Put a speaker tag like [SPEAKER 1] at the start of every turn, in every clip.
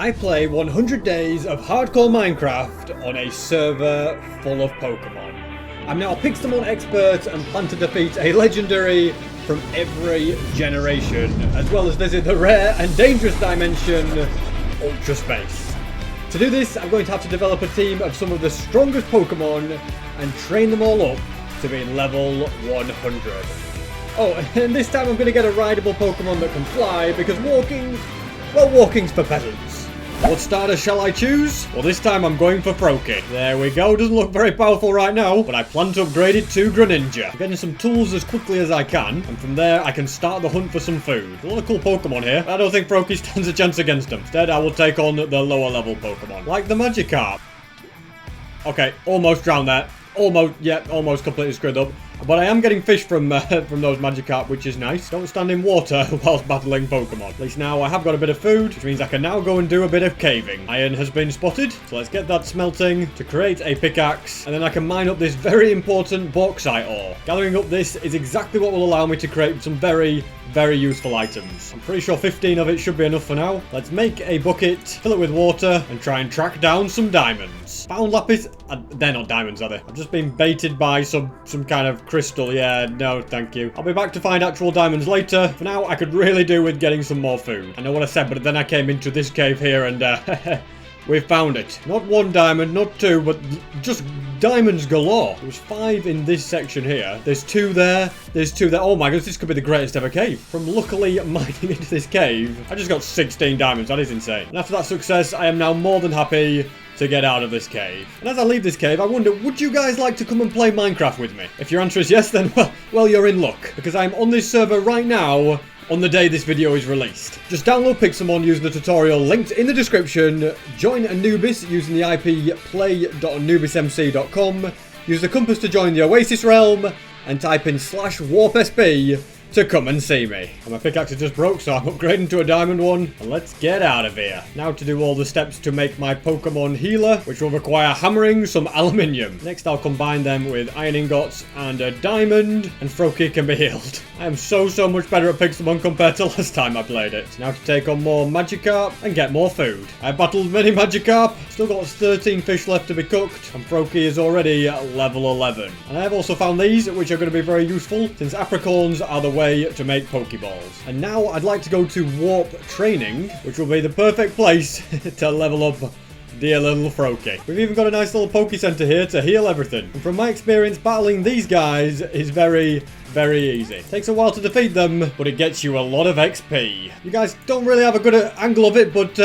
[SPEAKER 1] I play 100 days of hardcore Minecraft on a server full of Pokemon. I'm now a Pixelmon expert and plan to defeat a legendary from every generation, as well as visit the rare and dangerous dimension, Ultra Space. To do this, I'm going to have to develop a team of some of the strongest Pokemon and train them all up to be level 100. Oh, and this time I'm going to get a rideable Pokemon that can fly, because walking's for peasants. What starter shall I choose? Well, this time I'm going for Froakie. There we go. Doesn't look very powerful right now, but I plan to upgrade it to Greninja. I'm getting some tools as quickly as I can, and from there I can start the hunt for some food. A lot of cool Pokemon here. I don't think Froakie stands a chance against them. Instead, I will take on the lower level Pokemon, like the Magikarp. Okay, almost drowned there. Almost completely screwed up. But I am getting fish from those Magikarp, which is nice. Don't stand in water whilst battling Pokemon. At least now I have got a bit of food, which means I can now go and do a bit of caving. Iron has been spotted, so let's get that smelting to create a pickaxe, and then I can mine up this very important bauxite ore. Gathering up this is exactly what will allow me to create some very useful items. I'm pretty sure 15 of it should be enough for now. Let's make a bucket, fill it with water, and try and track down some diamonds. Found lapis. They're not diamonds, are they? I've just been baited by some kind of crystal. Yeah, no, thank you. I'll be back to find actual diamonds later. For now, I could really do with getting some more food. I know what I said, but then I came into this cave here and we found it. Not one diamond, not two, but just diamonds galore. There's 5 in this section here. There's 2 there. There's 2 there. Oh my goodness, this could be the greatest ever cave. From luckily mining into this cave, I just got 16 diamonds. That is insane. And after that success, I am now more than happy to get out of this cave. And as I leave this cave, I wonder, would you guys like to come and play Minecraft with me? If your answer is yes, then well, you're in luck, because I'm on this server right now on the day this video is released. Just download Pixelmon using the tutorial linked in the description, join Anubis using the IP play.anubismc.com, use the compass to join the Oasis realm, and type in /warpsb to come and see me. And my pickaxe just broke, so I'm upgrading to a diamond one. And let's get out of here. Now to do all the steps to make my Pokemon healer, which will require hammering some aluminium. Next, I'll combine them with iron ingots and a diamond, and Froakie can be healed. I am so much better at Pixelmon compared to last time I played it. Now to take on more Magikarp and get more food. I battled many Magikarp, still got 13 fish left to be cooked, and Froakie is already at level 11. And I have also found these, which are going to be very useful, since apricorns are the way to make Pokeballs. And now I'd like to go to Warp Training, which will be the perfect place to level up dear little Froakie. We've even got a nice little Poke Center here to heal everything. And from my experience, battling these guys is very easy. It takes a while to defeat them, but it gets you a lot of XP. You guys don't really have a good angle of it, but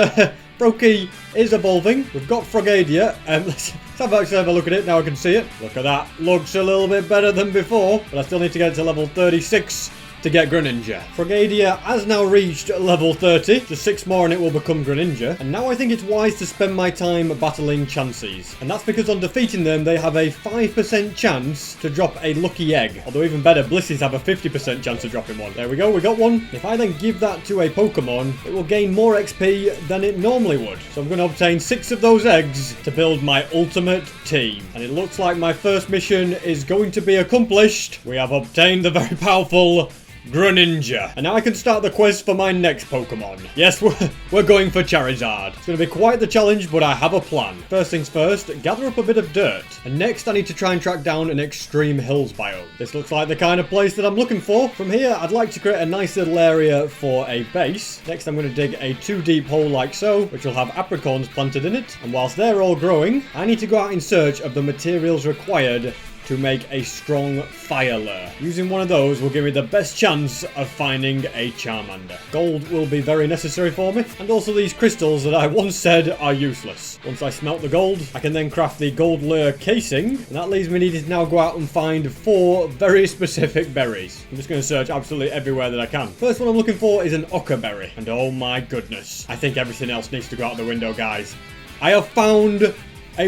[SPEAKER 1] Froakie is evolving. We've got Frogadia, and let's have a look at it. Now I can see it. Look at that. Looks a little bit better than before, but I still need to get it to level 36 to get Greninja. Frogadia has now reached level 30. Just 6 more and it will become Greninja. And now I think it's wise to spend my time battling Chanseys. And that's because on defeating them, they have a 5% chance to drop a lucky egg. Although even better, Blisses have a 50% chance of dropping one. There we go, we got one. If I then give that to a Pokemon, it will gain more XP than it normally would. So I'm going to obtain 6 of those eggs to build my ultimate team. And it looks like my first mission is going to be accomplished. We have obtained the very powerful Greninja. And now I can start the quest for my next Pokemon. Yes, we're going for Charizard. It's going to be quite the challenge, but I have a plan. First things first, gather up a bit of dirt. And next I need to try and track down an extreme hills biome. This looks like the kind of place that I'm looking for. From here, I'd like to create a nice little area for a base. Next, I'm going to dig a 2 deep hole like so, which will have apricorns planted in it. And whilst they're all growing, I need to go out in search of the materials required to make a strong fire lure. Using one of those will give me the best chance of finding a Charmander. Gold will be very necessary for me, and also these crystals that I once said are useless. Once I smelt the gold, I can then craft the gold lure casing, and that leaves me needing to now go out and find 4 very specific berries. I'm just going to search absolutely everywhere that I can. First one I'm looking for is an Ocker berry, and oh my goodness, I think everything else needs to go out the window, guys. I have found a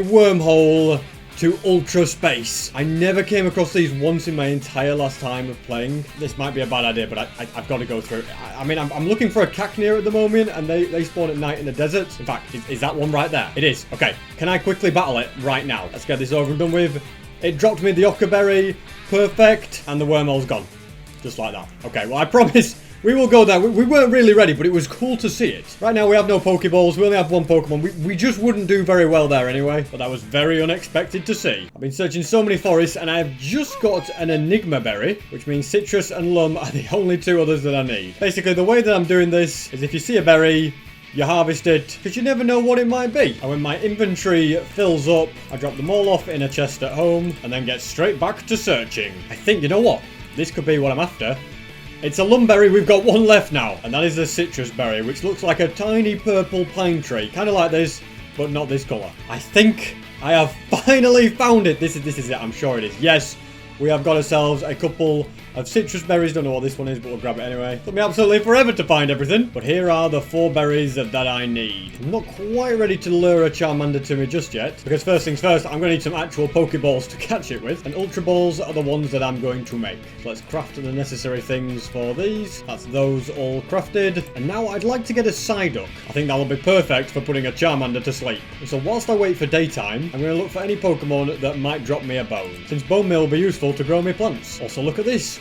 [SPEAKER 1] wormhole to Ultra Space. I never came across these once in my entire last time of playing. This might be a bad idea, but I've got to go through. I mean, I'm looking for a Cacnea at the moment, and they spawn at night in the desert. In fact, is that one right there? It is. Okay, can I quickly battle it right now? Let's get this over and done with. It dropped me the Ockerberry. Perfect. And the wormhole's gone. Just like that. Okay, well, I promise We will go there. We weren't really ready, but it was cool to see it. Right now, we have no Pokeballs. We only have one Pokemon. We just wouldn't do very well there anyway, but that was very unexpected to see. I've been searching so many forests, and I have just got an Enigma Berry, which means Citrus and Lum are the only two others that I need. Basically, the way that I'm doing this is if you see a berry, you harvest it, because you never know what it might be. And when my inventory fills up, I drop them all off in a chest at home, and then get straight back to searching. I think, you know what? This could be what I'm after. It's a lumberry. We've got one left now, and that is a citrus berry, which looks like a tiny purple pine tree. Kind of like this, but not this colour. I think I have finally found it. This is it. I'm sure it is. Yes, we have got ourselves a couple of citrus berries. Don't know what this one is, but we'll grab it anyway. Took me absolutely forever to find everything, but here are the 4 berries that I need. I'm not quite ready to lure a Charmander to me just yet, because first things first, I'm going to need some actual Pokeballs to catch it with, and Ultra Balls are the ones that I'm going to make. So let's craft the necessary things for these. That's those all crafted, and now I'd like to get a Psyduck. I think that'll be perfect for putting a Charmander to sleep. And so whilst I wait for daytime, I'm going to look for any Pokemon that might drop me a bone, since bone meal will be useful to grow me plants. Also, look at this.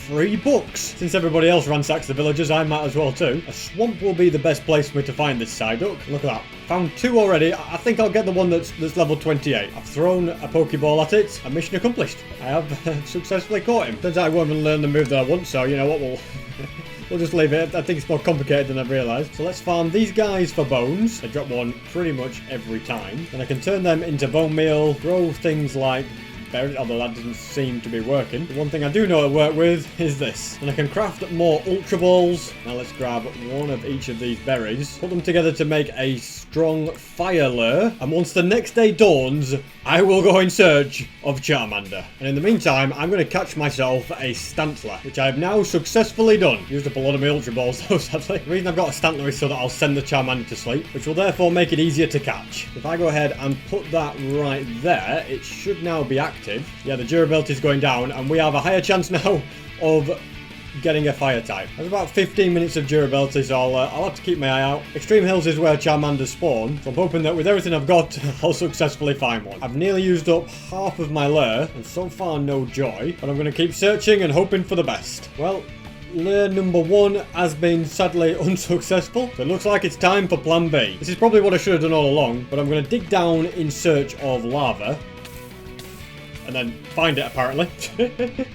[SPEAKER 1] Free books. Since everybody else ransacks the villages, I might as well too. A swamp will be the best place for me to find this Psyduck. Look at that. Found 2 already. I think I'll get the one that's level 28. I've thrown a Pokeball at it, and mission accomplished. I have successfully caught him. Turns out I won't even learn the move that I want, so you know what, we'll just leave it. I think it's more complicated than I've realised. So let's farm these guys for bones. They drop one pretty much every time. And I can turn them into bone meal, grow things like berries, although that doesn't seem to be working. The one thing I do know to work with is this. And I can craft more Ultra Balls. Now let's grab one of each of these berries, put them together to make a strong fire lure. And once the next day dawns, I will go in search of Charmander. And in the meantime, I'm going to catch myself a Stantler, which I have now successfully done. Used up a lot of my Ultra Balls though, sadly. The reason I've got a Stantler is so that I'll send the Charmander to sleep, which will therefore make it easier to catch. If I go ahead and put that right there, it should now be active. Yeah, the durability is going down, and we have a higher chance now of getting a fire type. There's about 15 minutes of durability, so I'll have to keep my eye out. Extreme Hills is where Charmanders spawn, so I'm hoping that with everything I've got, I'll successfully find one. I've nearly used up half of my lure, and so far no joy, but I'm going to keep searching and hoping for the best. Well, lure number 1 has been sadly unsuccessful, so it looks like it's time for plan B. This is probably what I should have done all along, but I'm going to dig down in search of lava. And then find it, apparently.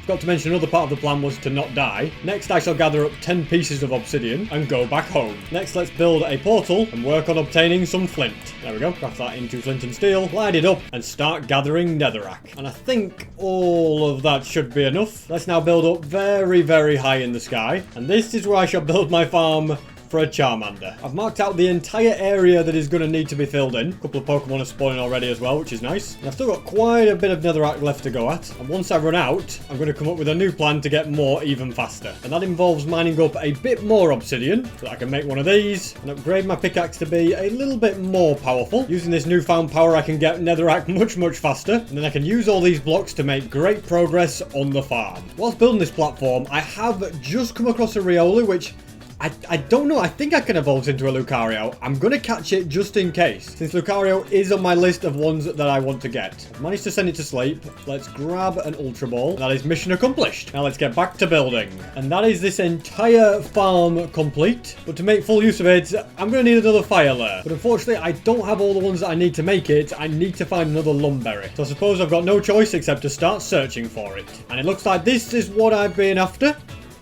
[SPEAKER 1] Forgot to mention another part of the plan was to not die. Next, I shall gather up 10 pieces of obsidian and go back home. Next, let's build a portal and work on obtaining some flint. There we go. Craft that into flint and steel. Light it up and start gathering netherrack. And I think all of that should be enough. Let's now build up very, very high in the sky. And this is where I shall build my farm for a Charmander. I've marked out the entire area that is going to need to be filled in. A couple of Pokemon are spawning already as well, which is nice. And I've still got quite a bit of netherrack left to go at. And once I run out, I'm going to come up with a new plan to get more even faster. And that involves mining up a bit more obsidian so that I can make one of these and upgrade my pickaxe to be a little bit more powerful. Using this newfound power, I can get netherrack much faster. And then I can use all these blocks to make great progress on the farm. Whilst building this platform, I have just come across a Riolu, which I don't know. I think I can evolve into a Lucario. I'm going to catch it just in case, since Lucario is on my list of ones that I want to get. I've managed to send it to sleep. Let's grab an Ultra Ball. That is mission accomplished. Now let's get back to building. And that is this entire farm complete. But to make full use of it, I'm going to need another fire lure. But unfortunately, I don't have all the ones that I need to make it. I need to find another Lumberry. So I suppose I've got no choice except to start searching for it. And it looks like this is what I've been after.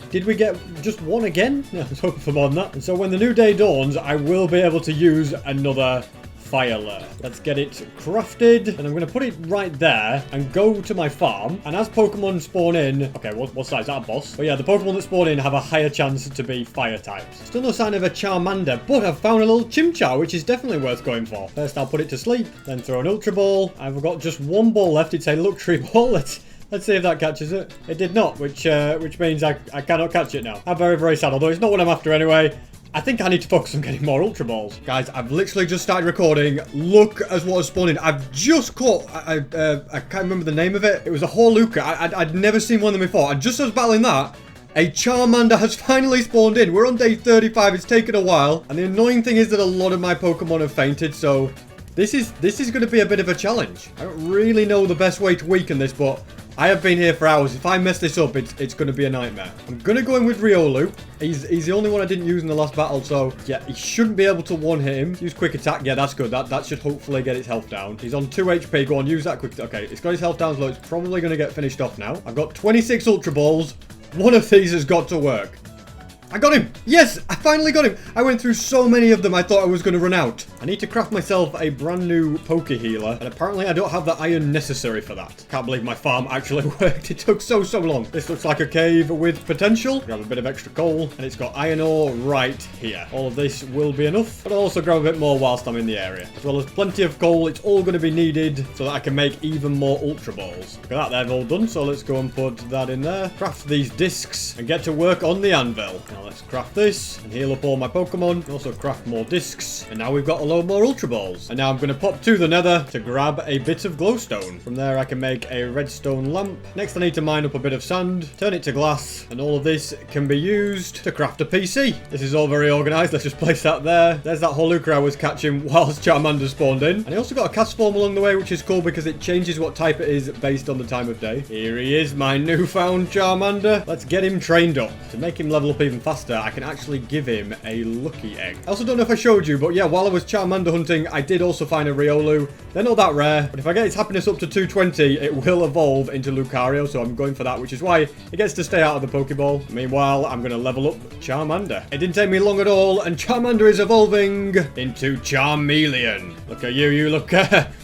[SPEAKER 1] Did we get just one again? I was hoping for more than that. And so when the new day dawns, I will be able to use another fire lure. Let's get it crafted. And I'm going to put it right there and go to my farm. And as Pokemon spawn in... Okay, what size is that, a boss? But yeah, the Pokemon that spawn in have a higher chance to be fire types. Still no sign of a Charmander, but I've found a little Chimchar, which is definitely worth going for. First, I'll put it to sleep, then throw an Ultra Ball. I've got just one ball left. It's a luxury ball. Let's see if that catches it. It did not, which means I cannot catch it now. I'm very, very sad, although it's not what I'm after anyway. I think I need to focus on getting more Ultra Balls. Guys, I've literally just started recording. Look at what has spawned in. I've just caught, I can't remember the name of it. It was a Horluka. I'd never seen one of them before. And just as battling that, a Charmander has finally spawned in. We're on day 35. It's taken a while. And the annoying thing is that a lot of my Pokemon have fainted, so this is going to be a bit of a challenge. I don't really know the best way to weaken this, but I have been here for hours. If I mess this up, it's going to be a nightmare. I'm going to go in with Riolu. He's the only one I didn't use in the last battle, so yeah, he shouldn't be able to one-hit him. Use quick attack. Yeah, that's good. That should hopefully get his health down. He's on 2 HP. Go on, use that quick attack. Okay, it's got his health down, so it's probably going to get finished off now. I've got 26 Ultra Balls. One of these has got to work. I got him! Yes! I finally got him! I went through so many of them I thought I was going to run out. I need to craft myself a brand new Poke Healer, and apparently I don't have the iron necessary for that. Can't believe my farm actually worked. It took so long. This looks like a cave with potential. Grab a bit of extra coal, and it's got iron ore right here. All of this will be enough, but I'll also grab a bit more whilst I'm in the area. As well as plenty of coal, it's all going to be needed so that I can make even more Ultra Balls. Look at that, they've all done, so let's go and put that in there. Craft these discs, and get to work on the anvil. Now let's craft this and heal up all my Pokemon. Also craft more discs. And now we've got a load more Ultra Balls. And now I'm going to pop to the nether to grab a bit of glowstone. From there I can make a redstone lamp. Next I need to mine up a bit of sand, turn it to glass, and all of this can be used to craft a PC. This is all very organised. Let's just place that there. There's that Holuka I was catching whilst Charmander spawned in. And I also got a cast form along the way, which is cool because it changes what type it is based on the time of day. Here he is, my newfound Charmander. Let's get him trained up. To make him level up even faster, I can actually give him a lucky egg. I also don't know if I showed you, but yeah, while I was Charmander hunting, I did also find a Riolu. They're not that rare, but if I get its happiness up to 220, it will evolve into Lucario, so I'm going for that, which is why it gets to stay out of the Pokeball. Meanwhile, I'm going to level up Charmander. It didn't take me long at all, and Charmander is evolving into Charmeleon. Look at you look,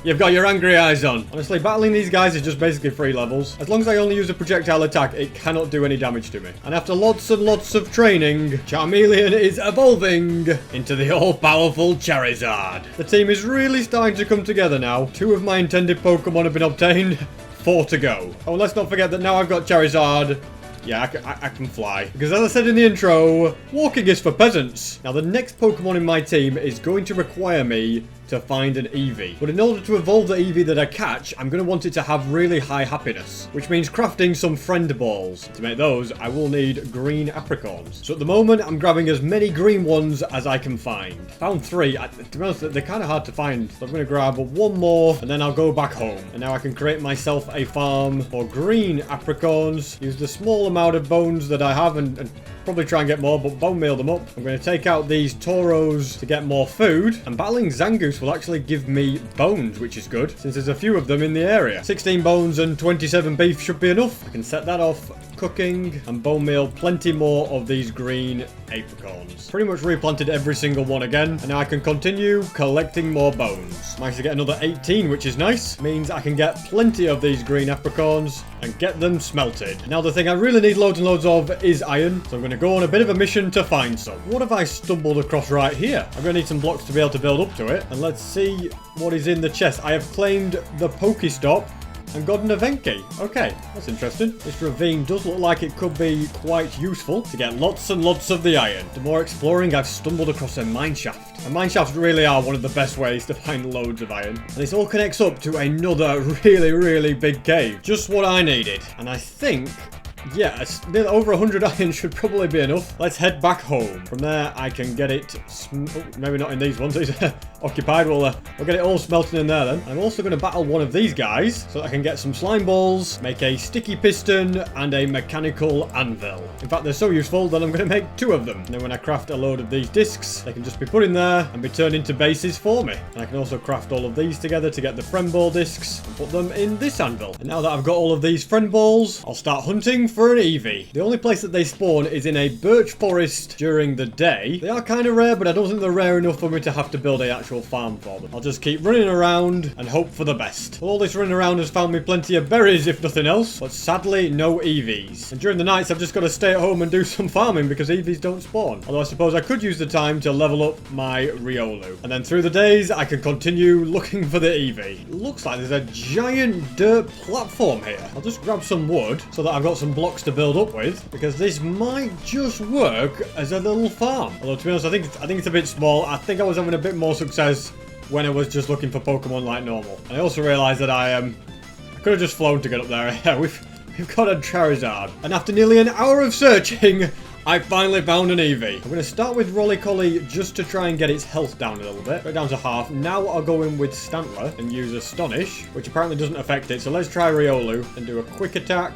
[SPEAKER 1] you've got your angry eyes on. Honestly, battling these guys is just basically free levels. As long as I only use a projectile attack, it cannot do any damage to me. And after lots and lots of training, Charmeleon is evolving into the all-powerful Charizard. The team is really starting to come together now. 2 of my intended Pokemon have been obtained. 4 to go. Oh, let's not forget that now I've got Charizard. Yeah, I can fly. Because as I said in the intro, walking is for peasants. Now, the next Pokemon in my team is going to require me to find an Eevee. But in order to evolve the Eevee that I catch, I'm going to want it to have really high happiness, which means crafting some friend balls. To make those, I will need green apricorns. So at the moment, I'm grabbing as many green ones as I can find. Found 3. To be honest, they're kind of hard to find. So I'm going to grab 1 more, and then I'll go back home. And now I can create myself a farm for green apricorns. Use the small amount of bones that I have and probably try and get more, but bone meal them up. I'm going to take out these Tauros to get more food. And battling Zangoose will actually give me bones, which is good, since there's a few of them in the area. 16 bones and 27 beef should be enough. I can set that off cooking and bone meal plenty more of these green apricorns. Pretty much replanted every single one again, and now I can continue collecting more bones. Managed to get another 18, which is nice. Means I can get plenty of these green apricorns and get them smelted. Now the thing I really need loads and loads of is iron, so I'm going to go on a bit of a mission to find some. What have I stumbled across right here? I'm going to need some blocks to be able to build up to it, and let's see what is in the chest. I have claimed the Pokestop and got an event key. Okay, that's interesting. This ravine does look like it could be quite useful to get lots and lots of the iron. The more exploring, I've stumbled across a mineshaft. And mineshafts really are one of the best ways to find loads of iron. And this all connects up to another really big cave. Just what I needed. And I think, yeah, over 100 iron should probably be enough. Let's head back home. From there, I can get it... Oh, maybe not in these ones. It's occupied. We'll get it all smelting in there then. I'm also going to battle one of these guys so that I can get some slime balls, make a sticky piston, and a mechanical anvil. In fact, they're so useful that I'm going to make 2 of them. And then when I craft a load of these discs, they can just be put in there and be turned into bases for me. And I can also craft all of these together to get the friend ball discs and put them in this anvil. And now that I've got all of these friend balls, I'll start hunting for an Eevee. The only place that they spawn is in a birch forest during the day. They are kind of rare, but I don't think they're rare enough for me to have to build a actual farm for them. I'll just keep running around and hope for the best. Well, all this running around has found me plenty of berries, if nothing else, but sadly, no Eevees. And during the nights, I've just got to stay at home and do some farming because Eevees don't spawn. Although I suppose I could use the time to level up my Riolu. And then through the days, I can continue looking for the Eevee. It looks like there's a giant dirt platform here. I'll just grab some wood so that I've got some blocks to build up with, because this might just work as a little farm. Although to be honest, I think it's a bit small. I think I was having a bit more success when I was just looking for Pokemon like normal. And I also realized that I could have just flown to get up there. Yeah, we've got a Charizard. And after nearly an hour of searching, I finally found an Eevee. I'm going to start with Rollicoli just to try and get its health down a little bit. Go down to half. Now I'll go in with Stantler and use Astonish, which apparently doesn't affect it. So let's try Riolu and do a quick attack.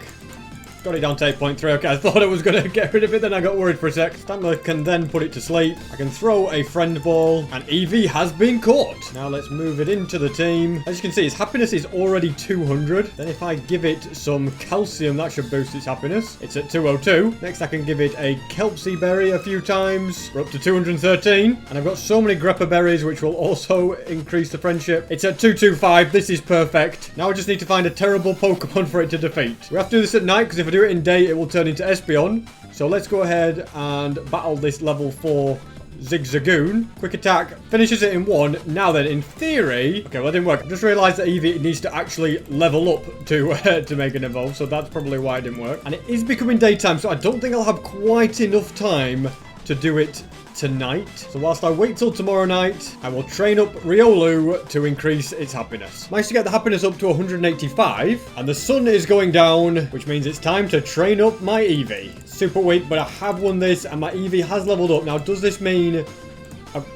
[SPEAKER 1] Got it down to 8.3. Okay, I thought I was going to get rid of it, then I got worried for a sec. Stantler can then put it to sleep. I can throw a friend ball, and Eevee has been caught. Now let's move it into the team. As you can see, its happiness is already 200. Then if I give it some calcium, that should boost its happiness. It's at 202. Next, I can give it a Kelpsy berry a few times. We're up to 213. And I've got so many Greppa berries, which will also increase the friendship. It's at 225. This is perfect. Now I just need to find a terrible Pokemon for it to defeat. We have to do this at night, because if I do it in day, it will turn into Espeon. So let's go ahead and battle this level 4 Zigzagoon. Quick attack finishes it in 1. Now then, in theory, okay, well, that didn't work. I just realized that Eevee needs to actually level up to make an evolve, so that's probably why it didn't work. And it is becoming daytime, so I don't think I'll have quite enough time to do it tonight. So whilst I wait till tomorrow night, I will train up Riolu to increase its happiness. Managed to get the happiness up to 185, and the sun is going down, which means it's time to train up my Eevee. Super weak, but I have won this, and my Eevee has leveled up. Now, does this mean...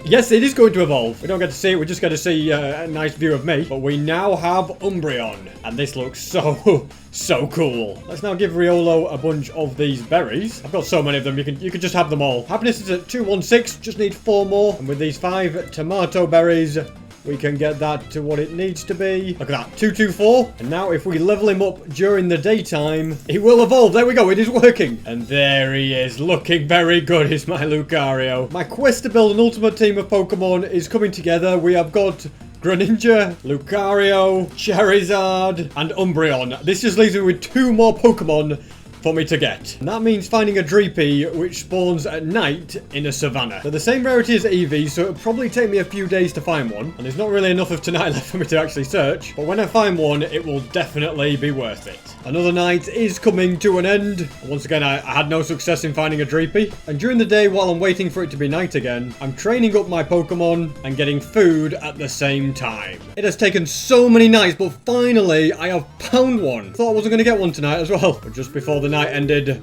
[SPEAKER 1] yes, it is going to evolve. We don't get to see it. We just get to see a nice view of me. But we now have Umbreon. And this looks so cool. Let's now give Riolo a bunch of these berries. I've got so many of them. You can just have them all. Happiness is at 216. Just need 4 more. And with these 5 tomato berries, we can get that to what it needs to be. Look at that, 224. And now if we level him up during the daytime, he will evolve. There we go, it is working. And there he is, looking very good, is my Lucario. My quest to build an ultimate team of Pokemon is coming together. We have got Greninja, Lucario, Charizard, and Umbreon. This just leaves me with 2 more Pokemon for me to get. And that means finding a Dreepy, which spawns at night in a savannah. They're the same rarity as Eevee, so it'll probably take me a few days to find one. And there's not really enough of tonight left for me to actually search. But when I find one, it will definitely be worth it. Another night is coming to an end. Once again, I had no success in finding a Dreepy. And during the day, while I'm waiting for it to be night again, I'm training up my Pokemon and getting food at the same time. It has taken so many nights, but finally, I have found one. Thought I wasn't going to get one tonight as well. But just before the night ended,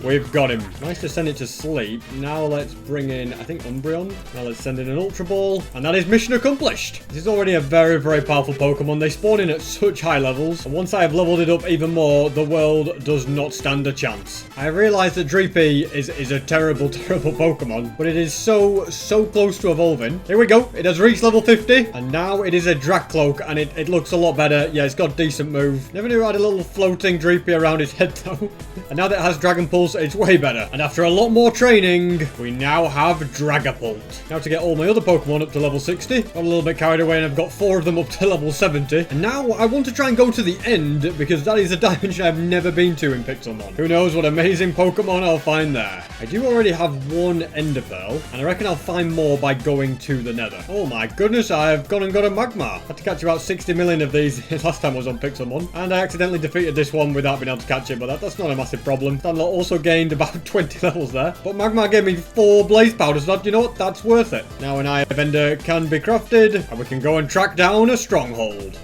[SPEAKER 1] we've got him. Nice to send it to sleep. Now let's bring in, I think, Umbreon. Now let's send in an Ultra Ball. And that is mission accomplished. This is already a very, very powerful Pokemon. They spawn in at such high levels. And once I have leveled it up even more, the world does not stand a chance. I have realized that Dreepy is a terrible, terrible Pokemon. But it is so close to evolving. Here we go. It has reached level 50. And now it is a Dracloak. And it looks a lot better. Yeah, it's got a decent move. Never knew it had a little floating Dreepy around its head, though. And now that it has Dragon Pulse, it's way better. And after a lot more training, we now have Dragapult. Now to get all my other Pokemon up to level 60. Got a little bit carried away and I've got 4 of them up to level 70. And now I want to try and go to the end because that is a dimension I've never been to in Pixelmon. Who knows what amazing Pokemon I'll find there. I do already have 1 Ender Pearl, and I reckon I'll find more by going to the Nether. Oh my goodness, I've gone and got a Magmar. Had to catch about 60 million of these last time I was on Pixelmon. And I accidentally defeated this one without being able to catch it, but that's not a massive problem. Sandlot also gained about 20 levels there. But Magmar gave me 4 Blaze Powders, so you know what? That's worth it. Now an Eye of Ender can be crafted, and we can go and track down a stronghold.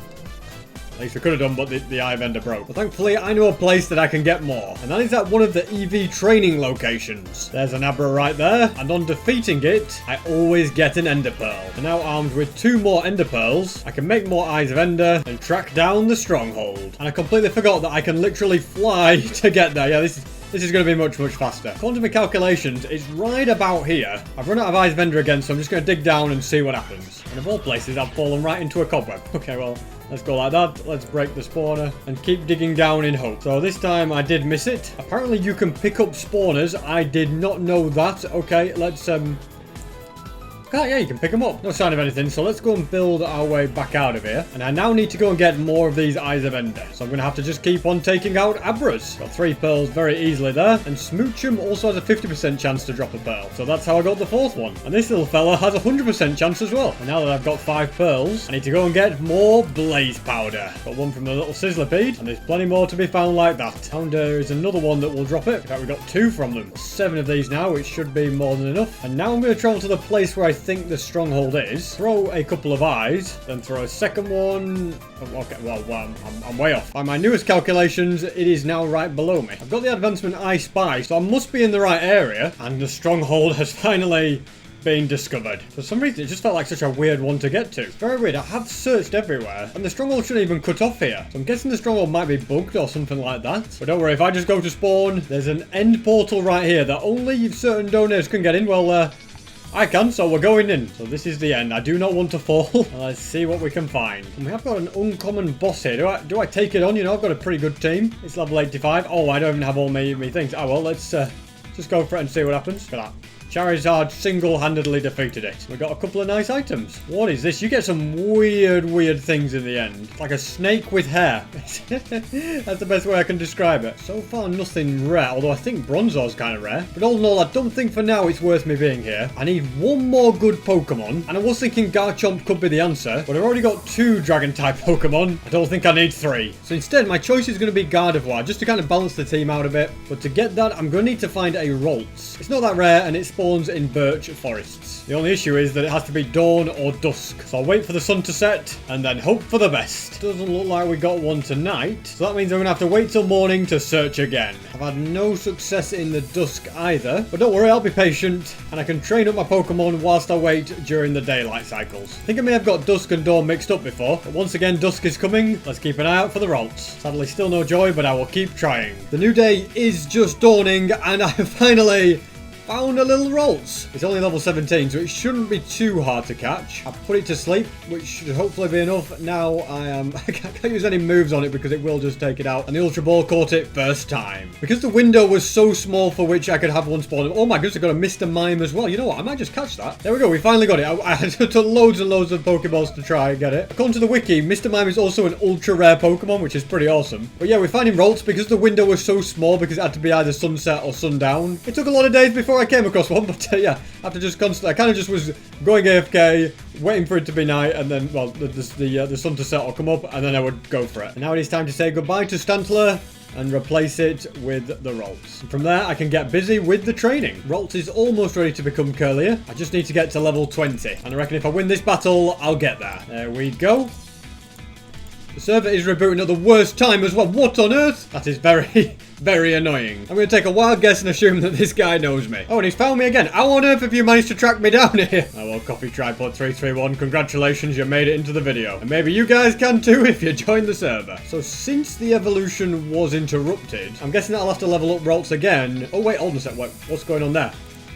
[SPEAKER 1] At least we could have done, but the Eye of Ender broke. But thankfully, I know a place that I can get more. And that is at one of the Eevee training locations. There's an Abra right there. And on defeating it, I always get an Ender Pearl. And now armed with 2 more Ender Pearls, I can make more Eyes of Ender and track down the stronghold. And I completely forgot that I can literally fly to get there. Yeah, this is going to be much, much faster. According to my calculations, it's right about here. I've run out of Eyes of Ender again, so I'm just going to dig down and see what happens. And of all places, I've fallen right into a cobweb. Okay, well, let's go like that. Let's break the spawner and keep digging down in hope. So this time I did miss it. Apparently you can pick up spawners. I did not know that. Okay, let's yeah, you can pick them up. No sign of anything, so let's go and build our way back out of here. And I now need to go and get more of these Eyes of Ender. So I'm going to have to just keep on taking out Abras. Got 3 pearls very easily there. And Smoochum also has a 50% chance to drop a pearl. So that's how I got the 4th one. And this little fella has a 100% chance as well. And now that I've got 5 pearls, I need to go and get more Blaze Powder. Got 1 from the little Sizzlipede. And there's plenty more to be found like that. And there is another one that will drop it. In fact, we got 2 from them. 7 of these now, which should be more than enough. And now I'm going to travel to the place where I think the stronghold is. Throw a couple of eyes, then throw a second one. Oh, okay, well, I'm way off. By my newest calculations, it is now right below me. I've got the advancement I Spy, so I must be in the right area. And the stronghold has finally been discovered. For some reason, it just felt like such a weird one to get to. It's very weird. I have searched everywhere, and the stronghold shouldn't even cut off here. So I'm guessing the stronghold might be bugged or something like that. But don't worry, if I just go to spawn, there's an end portal right here that only certain donors can get in. Well, I can, so we're going in. So this is the end. I do not want to fall. Let's see what we can find. And we have got an uncommon boss here. Do I take it on? You know, I've got a pretty good team. It's level 85. Oh, I don't even have all my things. Oh, well, let's just go for it and see what happens. Look at that. Charizard single-handedly defeated it. We got a couple of nice items. What is this? You get some weird things in the end. Like a snake with hair. That's the best way I can describe it. So far, nothing rare. Although I think Bronzor's kind of rare. But all in all, I don't think for now it's worth me being here. I need one more good Pokemon. And I was thinking Garchomp could be the answer. But I've already got 2 Dragon-type Pokemon. I don't think I need 3. So instead, my choice is going to be Gardevoir. Just to kind of balance the team out a bit. But to get that, I'm going to need to find a Ralts. It's not that rare, and it spawns in birch forests. The only issue is that it has to be dawn or dusk. So I'll wait for the sun to set and then hope for the best. Doesn't look like we got one tonight. So that means I'm going to have to wait till morning to search again. I've had no success in the dusk either. But don't worry, I'll be patient and I can train up my Pokemon whilst I wait during the daylight cycles. I think I may have got dusk and dawn mixed up before. But once again, dusk is coming. Let's keep an eye out for the Ralts. Sadly, still no joy, but I will keep trying. The new day is just dawning and I have finally found a little Ralts. It's only level 17, so it shouldn't be too hard to catch. I've put it to sleep, which should hopefully be enough. Now I can't use any moves on it because it will just take it out. And the Ultra Ball caught it first time. Because the window was so small for which I could have one spawn. Oh my goodness, I got a Mr. Mime as well. You know what? I might just catch that. There we go. We finally got it. I had to loads and loads of Pokeballs to try and get it. According to the wiki, Mr. Mime is also an ultra rare Pokemon, which is pretty awesome. But yeah, we're finding Ralts because the window was so small because it had to be either sunset or sundown. It took a lot of days before I came across one. But yeah, after just constantly, I kind of just was going AFK, waiting for it to be night, and then, well, the sun to set or come up, and then I would go for it. And now it is time to say goodbye to Stantler and replace it with the Ralts. And from there, I can get busy with the training. Ralts is almost ready to become Curlier. I just need to get to level 20. And I reckon if I win this battle, I'll get there. There we go. The server is rebooting at the worst time as well. What on earth? That is very annoying. I'm going to take a wild guess and assume that this guy knows me. Oh, and he's found me again. How on earth have you managed to track me down here? Oh, well, Coffee Tripod 331, congratulations, you made it into the video. And maybe you guys can too if you join the server. So since the evolution was interrupted, I'm guessing that I'll have to level up Ralts again. Oh, wait, hold on a sec. Wait, what's going on there?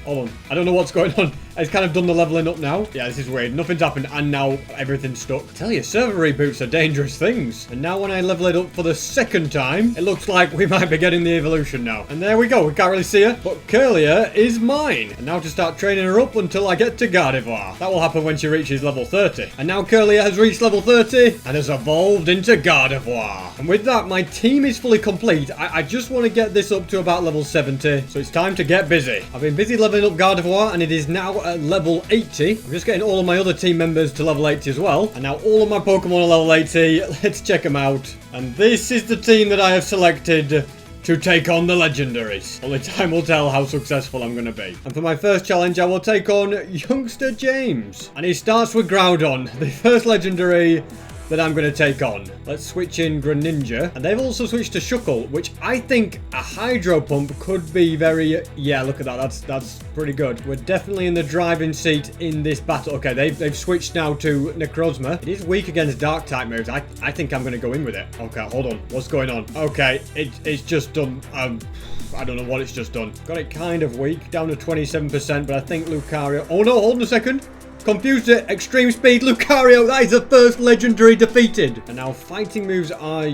[SPEAKER 1] Hold on. I don't know what's going on. It's kind of done the leveling up now. Yeah, this is weird. Nothing's happened and now everything's stuck. I tell you, server reboots are dangerous things. And now when I level it up for the second time, it looks like we might be getting the evolution now. And there we go. We can't really see her, but Curlier is mine. And now to start training her up until I get to Gardevoir. That will happen when she reaches level 30. And now Curlier has reached level 30 and has evolved into Gardevoir. And with that, my team is fully complete. I just want to get this up to about level 70. So it's time to get busy. I've been busy leveling up Gardevoir and it is now at level 80. I'm just getting all of my other team members to level 80 as well. And now all of my Pokemon are level 80. Let's check them out. And this is the team that I have selected to take on the legendaries. Only time will tell how successful I'm going to be. And for my first challenge, I will take on youngster James. And he starts with Groudon, the first legendary that I'm going to take on. Let's switch in Greninja. And they've also switched to Shuckle, which I think a Hydro Pump could be very... Yeah, look at that. That's pretty good. We're definitely in the driving seat in this battle. Okay, they've switched now to Necrozma. It is weak against Dark-type moves. I think I'm going to go in with it. Okay, hold on. What's going on? Okay, it's just done... I don't know what it's just done. Got it kind of weak, down to 27%, but I think Lucario... Oh no, hold on a second. Confused it. Extreme Speed Lucario. That is the first legendary defeated. And now fighting moves are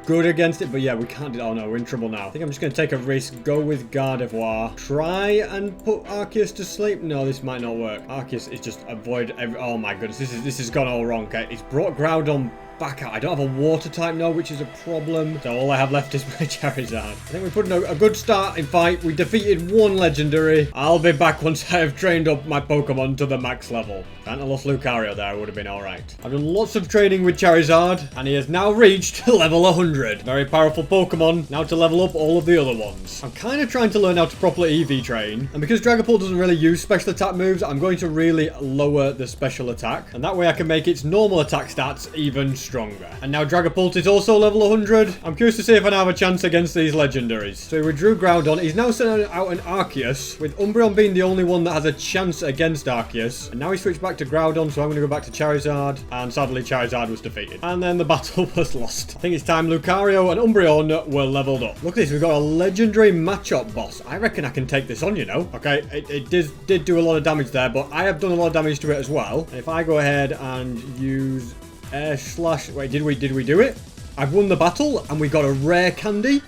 [SPEAKER 1] good against it. But yeah, we can't do... Oh no, we're in trouble now. I think I'm just going to take a risk. Go with Gardevoir. Try and put Arceus to sleep. No, this might not work. Arceus is just avoid every... Oh my goodness. This has gone all wrong. Okay, it's brought Groudon back out. I don't have a water type now, which is a problem. So all I have left is my Charizard. I think we put in a good starting fight. We defeated one legendary. I'll be back once I have trained up my Pokemon to the max level. Can't have lost Lucario there. Would have been all right. I've done lots of training with Charizard, and he has now reached level 100. Very powerful Pokemon. Now to level up all of the other ones. I'm kind of trying to learn how to properly EV train, and because Dragapult doesn't really use special attack moves, I'm going to really lower the special attack, and that way I can make its normal attack stats even stronger. And now Dragapult is also level 100. I'm curious to see if I now have a chance against these legendaries. So he withdrew Groudon. He's now sending out an Arceus, with Umbreon being the only one that has a chance against Arceus. And now he switched back to Groudon, so I'm going to go back to Charizard, and sadly Charizard was defeated. And then the battle was lost. I think it's time Lucario and Umbreon were leveled up. Look at this, we've got a legendary Machop boss. I reckon I can take this on, you know. Okay, it did do a lot of damage there, but I have done a lot of damage to it as well. And if I go ahead and use Air Slash... Wait, did we do it? I've won the battle, and we got a rare candy.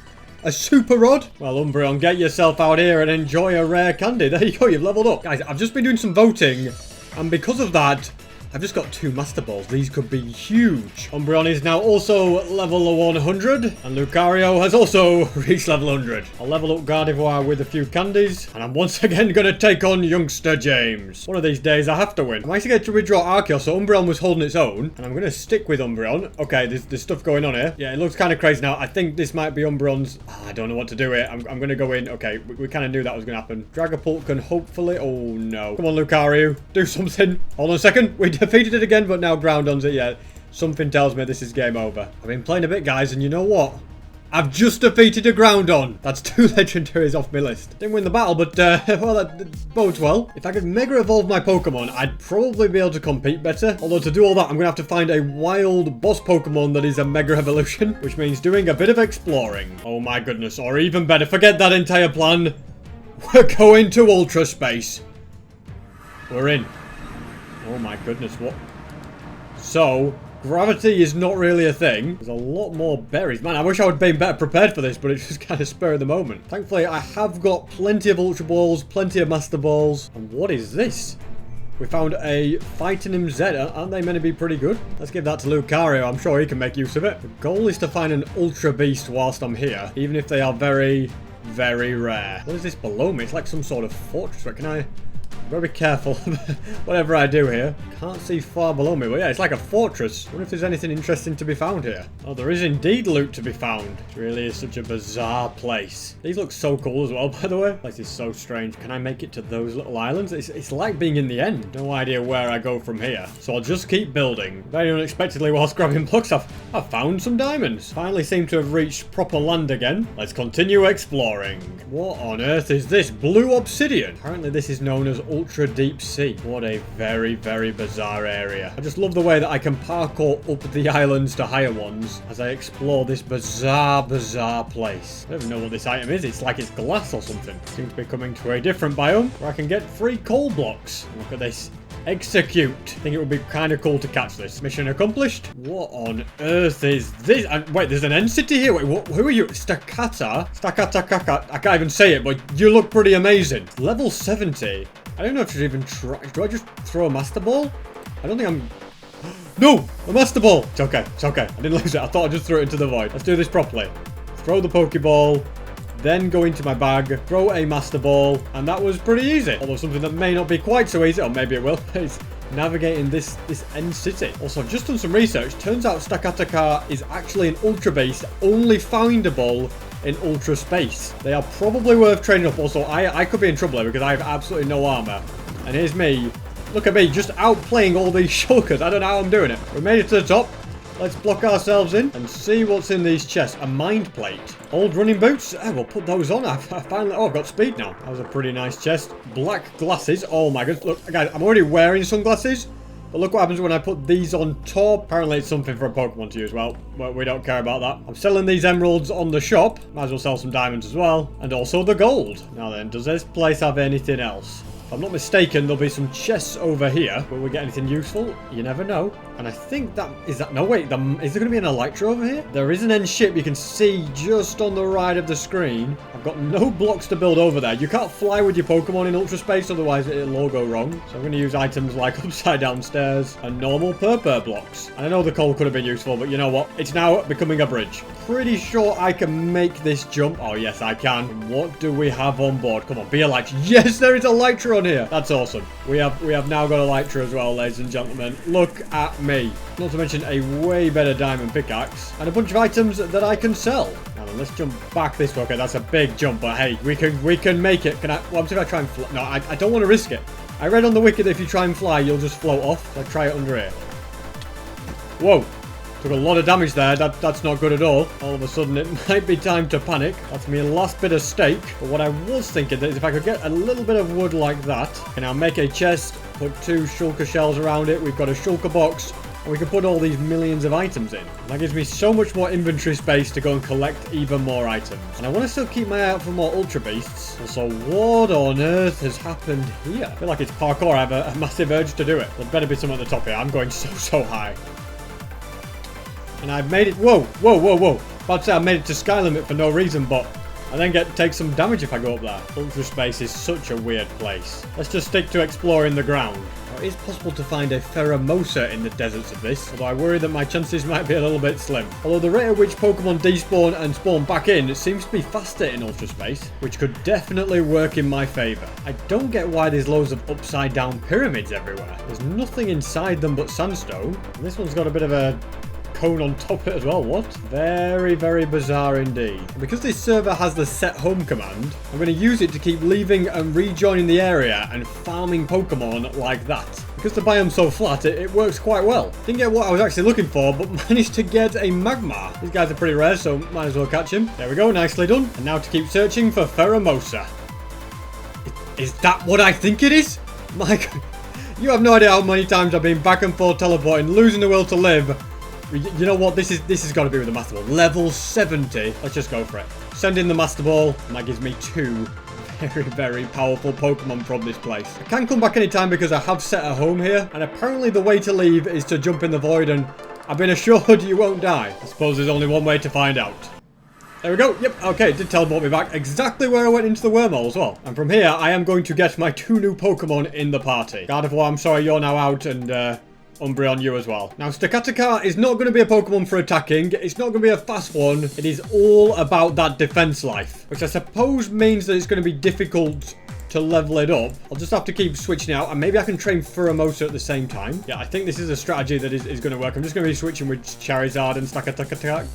[SPEAKER 1] A super rod? Well, Umbreon, get yourself out here and enjoy a rare candy. There you go, you've leveled up. Guys, I've just been doing some voting, and because of that, I've just got 2 Master Balls. These could be huge. Umbreon is now also level 100. And Lucario has also reached level 100. I'll level up Gardevoir with a few candies. And I'm once again going to take on youngster James. One of these days I have to win. I might get to withdraw Arceus, so Umbreon was holding its own. And I'm going to stick with Umbreon. Okay, there's stuff going on here. Yeah, it looks kind of crazy now. I think this might be Umbreon's... Oh, I don't know what to do here. I'm going to go in. Okay, we kind of knew that was going to happen. Dragapult can hopefully... Oh, no. Come on, Lucario. Do something. Hold on a second. We defeated it again, but now Groudon's it. Yeah, something tells me this is game over. I've been playing a bit, guys, and you know what? I've just defeated a Groudon. That's 2 legendaries off my list. Didn't win the battle, but, well, that bodes well. If I could Mega Evolve my Pokemon, I'd probably be able to compete better. Although, to do all that, I'm going to have to find a wild boss Pokemon that is a Mega Evolution, which means doing a bit of exploring. Oh my goodness, or even better, forget that entire plan. We're going to Ultra Space. We're in. Oh my goodness, what? So, gravity is not really a thing. There's a lot more berries. Man, I wish I would have been better prepared for this, but it's just kind of spur of the moment. Thankfully, I have got plenty of Ultra Balls, plenty of Master Balls. And what is this? We found a Phytonym Z. Aren't they meant to be pretty good? Let's give that to Lucario. I'm sure he can make use of it. The goal is to find an Ultra Beast whilst I'm here, even if they are very, very rare. What is this below me? It's like some sort of fortress. But can I... Gotta be careful whatever I do here. Can't see far below me, but yeah, it's like a fortress. I wonder if there's anything interesting to be found here. Oh, there is indeed loot to be found. It really is such a bizarre place. These look so cool as well, by the way. This place is so strange. Can I make it to those little islands? It's like being in the end. No idea where I go from here. So I'll just keep building. Very unexpectedly, whilst grabbing blocks, I've found some diamonds. Finally seem to have reached proper land again. Let's continue exploring. What on earth is this? Blue obsidian. Apparently this is known as Ultra Deep Sea. What a very, very bizarre area. I just love the way that I can parkour up the islands to higher ones as I explore this bizarre place. I don't even know what this item is. It's like it's glass or something. Seems to be coming to a different biome where I can get free coal blocks. Look at this. Execute. I think it would be kind of cool to catch this. Mission accomplished. What on earth is this? Wait, there's an end city here. Wait, who are you? Stakata? Stakata. I can't even say it, but you look pretty amazing. Level 70. I don't know if I should even try. Do I just throw a Master Ball? I don't think I'm... No! A Master Ball! It's okay. It's okay. I didn't lose it. I thought I just threw it into the void. Let's do this properly. Throw the Pokeball. Then go into my bag. Throw a Master Ball. And that was pretty easy. Although something that may not be quite so easy. Or maybe it will. Is navigating this end city. Also, I've just done some research. Turns out Stakataka is actually an Ultra Beast. Only findable in Ultra Space. They are probably worth training up. Also, I could be in trouble here because I have absolutely no armor. And here's me. Look at me, just outplaying all these shulkers. I don't know how I'm doing it. We made it to the top. Let's block ourselves in and see what's in these chests. A mind plate. Old running boots. We'll put those on. I finally... Oh, I've got speed now. That was a pretty nice chest. Black glasses. Oh my goodness. Look, guys, I'm already wearing sunglasses. But look what happens when I put these on top. Apparently it's something for a Pokemon to use. Well, we don't care about that. I'm selling these emeralds on the shop. Might as well sell some diamonds as well. And also the gold. Now then, does this place have anything else? If I'm not mistaken, there'll be some chests over here. Will we get anything useful? You never know. And I think that... Is that... No, wait. Is there going to be an Elytra over here? There is an end ship you can see just on the right of the screen. I've got no blocks to build over there. You can't fly with your Pokemon in Ultra Space, otherwise it'll all go wrong. So I'm going to use items like upside down stairs and normal purple blocks. And I know the coal could have been useful, but you know what? It's now becoming a bridge. Pretty sure I can make this jump. Oh, yes, I can. What do we have on board? Come on, be Elytra. Yes, there is a Elytra on here. That's awesome. We have now got a Elytra as well, ladies and gentlemen. Look at me. Not to mention a way better diamond pickaxe and a bunch of items that I can sell. Now then, let's jump back this way. Okay, that's a big jump, but hey, we can make it. Can I? What if I try and fly? No, I don't want to risk it. I read on the wiki that if you try and fly, you'll just float off. So try it under here. Whoa. Took a lot of damage there. That's not good at all. All of a sudden, it might be time to panic. That's my last bit of steak. But what I was thinking is if I could get a little bit of wood like that, I can now make a chest, put 2 shulker shells around it. We've got a shulker box, and we can put all these millions of items in. That gives me so much more inventory space to go and collect even more items. And I want to still keep my eye out for more Ultra Beasts. Also, what on earth has happened here? I feel like it's parkour. I have a massive urge to do it. There better be some at the top here. I'm going so high. And I've made it... Whoa. About to say I made it to sky limit for no reason, but I then take some damage if I go up there. Ultra Space is such a weird place. Let's just stick to exploring the ground. Now, it is possible to find a Pheromosa in the deserts of this, although I worry that my chances might be a little bit slim. Although the rate at which Pokemon despawn and spawn back in, it seems to be faster in Ultra Space, which could definitely work in my favour. I don't get why there's loads of upside down pyramids everywhere. There's nothing inside them but sandstone. And this one's got a bit of a cone on top of it as well. What? Very bizarre indeed. And because this server has the set home command, I'm going to use it to keep leaving and rejoining the area and farming Pokemon like that. Because the biome's so flat, it works quite well. Didn't get what I was actually looking for, but managed to get a Magmar. These guys are pretty rare, so might as well catch him. There we go, nicely done. And now to keep searching for Pheromosa. Is that what I think it is? My God. You have no idea how many times I've been back and forth teleporting, losing the will to live. You know what? This has got to be with the Master Ball. Level 70. Let's just go for it. Send in the Master Ball, and that gives me 2 very powerful Pokemon from this place. I can come back anytime because I have set a home here, and apparently the way to leave is to jump in the void, and I've been assured you won't die. I suppose there's only one way to find out. There we go. Yep, okay, it did teleport me back exactly where I went into the wormhole as well. And from here, I am going to get my 2 new Pokemon in the party. Gardevoir, I'm sorry, you're now out, and Umbreon, you as well. Now, Stakataka is not going to be a Pokemon for attacking. It's not going to be a fast one. It is all about that defense life, which I suppose means that it's going to be difficult to level it up. I'll just have to keep switching out, and maybe I can train Pheromosa at the same time. Yeah, I think this is a strategy that is going to work. I'm just going to be switching with Charizard and Stakataka.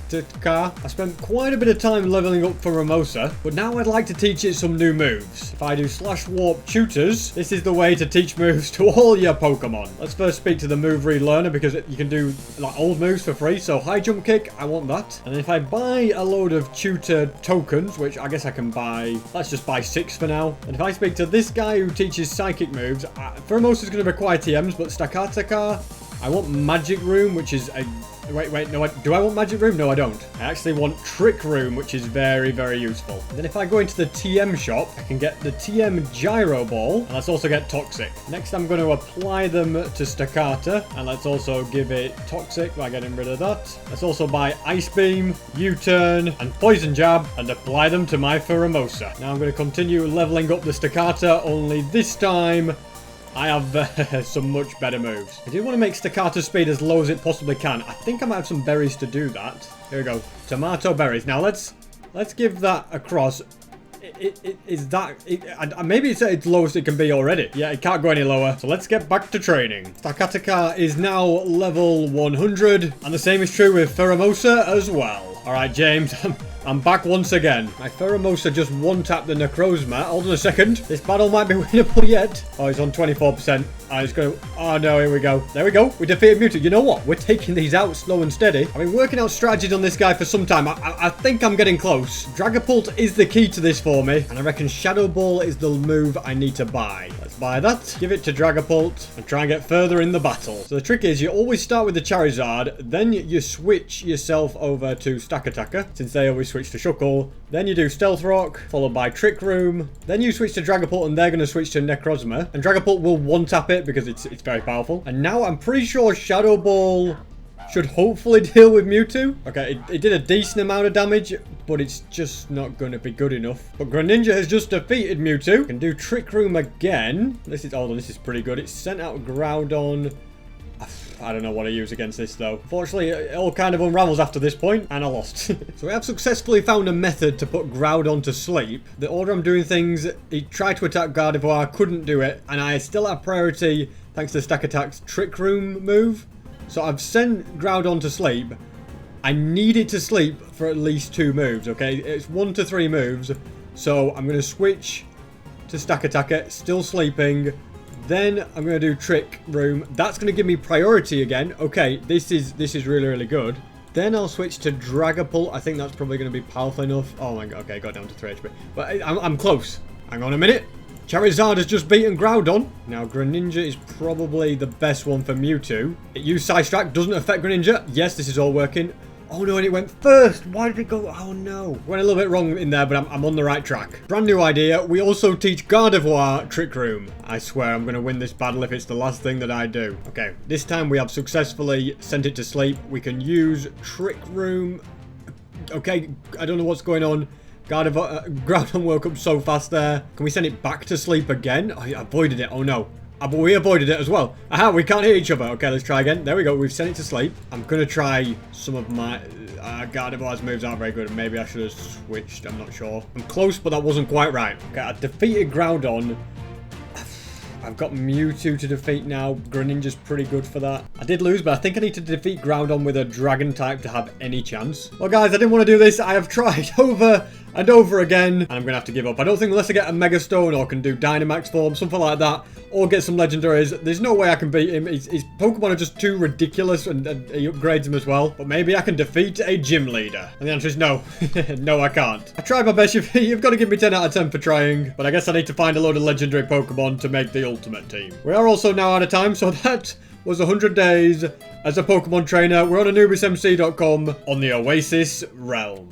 [SPEAKER 1] I spent quite a bit of time leveling up Pheromosa, but now I'd like to teach it some new moves. If I do /warp tutors, this is the way to teach moves to all your Pokemon. Let's first speak to the move relearner because you can do like old moves for free. So high jump kick, I want that. And then if I buy a load of tutor tokens, which I guess I can buy, let's just buy 6 for now. And if I speak to this guy who teaches psychic moves, Pheromosa is going to require TMs, but Stakataka, I want Magic Room, which is a... Wait, no, do I want Magic Room? No, I don't. I actually want Trick Room, which is very useful. And then if I go into the TM shop, I can get the TM Gyro Ball, and let's also get Toxic. Next, I'm going to apply them to Stakata, and let's also give it Toxic by getting rid of that. Let's also buy Ice Beam, U-Turn, and Poison Jab, and apply them to my Pheromosa. Now I'm going to continue leveling up the Stakata, only this time I have some much better moves. I do want to make Staccato speed as low as it possibly can. I think I might have some berries to do that. Here we go. Tomato berries. Now let's give that across. Maybe it's at its lowest it can be already. Yeah, it can't go any lower. So let's get back to training. Stakataka is now level 100. And the same is true with Pheromosa as well. Alright, James. I'm back once again. My Pheromosa just one-tapped the Necrozma. Hold on a second. This battle might be winnable yet. Oh, it's on 24%. It's going to... Oh, no, here we go. There we go. We defeated Mewtwo. You know what? We're taking these out slow and steady. I've been working out strategies on this guy for some time. I think I'm getting close. Dragapult is the key to this for me. And I reckon Shadow Ball is the move I need to buy. Let's buy that, give it to Dragapult, and try and get further in the battle. So the trick is you always start with the Charizard, then you switch yourself over to Stakataka, since they always switch to Shuckle. Then you do Stealth Rock, followed by Trick Room. Then you switch to Dragapult, and they're going to switch to Necrozma. And Dragapult will one-tap it because it's very powerful. And now I'm pretty sure Shadow Ball should hopefully deal with Mewtwo. Okay, it did a decent amount of damage, but it's just not going to be good enough. But Greninja has just defeated Mewtwo. Can do Trick Room again. Hold on, this is pretty good. It's sent out Groudon. I don't know what I use against this, though. Fortunately, it all kind of unravels after this point, and I lost. So we have successfully found a method to put Groudon to sleep. The order I'm doing things, he tried to attack Gardevoir, couldn't do it, and I still have priority thanks to Stack Attack's Trick Room move. So I've sent Groudon to sleep. I need it to sleep for at least 2 moves, okay? It's 1 to 3 moves. So I'm going to switch to Stack Attacker, still sleeping. Then I'm going to do Trick Room. That's going to give me priority again. Okay, this is really, really good. Then I'll switch to Dragapult. I think that's probably going to be powerful enough. Oh my god, okay, got down to 3 HP. But I'm close. Hang on a minute. Charizard has just beaten Groudon. Now, Greninja is probably the best one for Mewtwo. It used Psystrike, doesn't affect Greninja. Yes, this is all working. Oh no, and it went first. Why did it go? Oh no. Went a little bit wrong in there, but I'm on the right track. Brand new idea. We also teach Gardevoir Trick Room. I swear I'm going to win this battle if it's the last thing that I do. Okay, this time we have successfully sent it to sleep. We can use Trick Room. Okay, I don't know what's going on. Groudon woke up so fast there. Can we send it back to sleep again? Oh, I avoided it. Oh no. But we avoided it as well. Aha, we can't hit each other. Okay, let's try again. There we go. We've sent it to sleep. I'm going to try some of my... Gardevoir's moves aren't very good. Maybe I should have switched. I'm not sure. I'm close, but that wasn't quite right. Okay, I defeated Groudon. I've got Mewtwo to defeat now. Greninja's pretty good for that. I did lose, but I think I need to defeat Groudon with a Dragon type to have any chance. Well, guys, I didn't want to do this. I have tried over and over again, and I'm going to have to give up. I don't think unless I get a Mega Stone or can do Dynamax form, something like that, or get some legendaries, there's no way I can beat him. His Pokemon are just too ridiculous, and he upgrades them as well. But maybe I can defeat a gym leader. And the answer is no. No, I can't. I tried my best. You've got to give me 10 out of 10 for trying. But I guess I need to find a load of legendary Pokemon to make the ultimate team. We are also now out of time, so that was 100 days as a Pokemon trainer. We're on AnubisMC.com on the Oasis Realm.